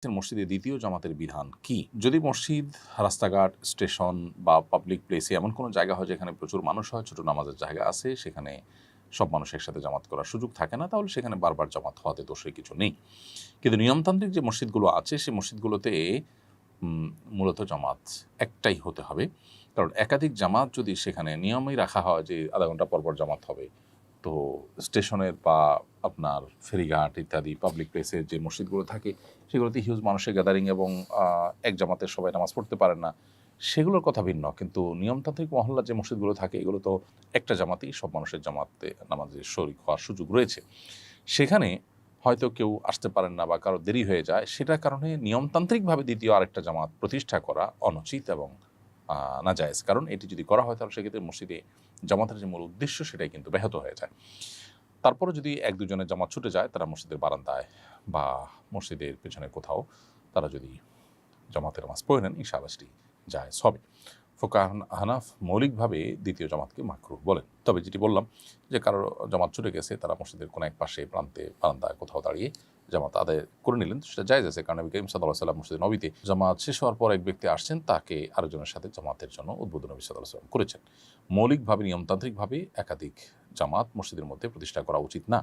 মসজিদে দ্বিতীয় জামাতের বিধান কি? যদি মসজিদ, রাস্তাঘাট, স্টেশন বা পাবলিক প্লেসে এমন কোনো জায়গা হয় যেখানে প্রচুর মানুষ হয়, ছোট নামাজের জায়গা আছে, সেখানে সব মানুষ একসাথে জামাত করার সুযোগ থাকে না, তাহলে সেখানে বারবার জামাত হওয়াতে দোষের কিছু নেই। কিন্তু নিয়মতান্ত্রিক যে মসজিদগুলো আছে, সেই মসজিদগুলোতে উম মূলত জামাত একটাই হতে হবে। কারণ একাধিক জামাত যদি সেখানে নিয়মেই রাখা হয় যে আধা ঘন্টা পর জামাত হবে, তো স্টেশনের বা আপনার ফেরিঘাট ইত্যাদি পাবলিক প্লেসের যে মসজিদগুলো থাকে সেগুলোতে হিউজ মানুষের গ্যাদারিং এবং এক জামাতের সবাই নামাজ পড়তে পারেন না, সেগুলোর কথা ভিন্ন। কিন্তু নিয়মতান্ত্রিক মহল্লার যে মসজিদগুলো থাকে এগুলো তো একটা জামাতেই সব মানুষের জামাতে নামাজে শরিক হওয়ার সুযোগ রয়েছে। সেখানে হয়তো কেউ আসতে পারেন না বা কারো দেরি হয়ে যায়, সেটার কারণে নিয়মতান্ত্রিকভাবে দ্বিতীয় আরেকটা জামাত প্রতিষ্ঠা করা অনুচিত এবং নাজায়েজ। কারণ এটি যদি করা হয় তাহলে সেক্ষেত্রে মসজিদে জামাতের যে মূল উদ্দেশ্য সেটাই কিন্তু ব্যাহত হয়ে যায়। তারপরে যদি এক দুজনের জামাত ছুটে যায়, তারা মসজিদের বারান্দায় বা মসজিদের পেছনে কোথাও তারা যদি জামাতের নামাজ পড়ে নেন, ইনশাআল্লাহ সেটি জায়েজ হবে। ফোকাহ হানাফ মৌলিকভাবে দ্বিতীয় জামাতকে মাকরুহ বলেন। তবে যেটি বললাম যে কারো জামাত ছুটে গেছে, তারা মসজিদের কোনো এক পাশে প্রান্তে বারান্দায় কোথাও দাঁড়িয়ে জামাত আদায় করে নিলেন, সেটা জায়েজ আছে। কারণ নবী করিম সাল্লাল্লাহু আলাইহি ওয়াসাল্লাম মসজিদে নবীতে জামাত শেষ হওয়ার পর এক ব্যক্তি আসছেন, তাকে আরেকজনের সাথে জামাতের জন্য উদ্বোধন নবী সাল্লাল্লাহু আলাইহি ওয়াসাল্লাম করেছেন। মৌলিকভাবে নিয়মতান্ত্রিকভাবে একাধিক জামাত মসজিদের মধ্যে প্রতিষ্ঠা করা উচিত না।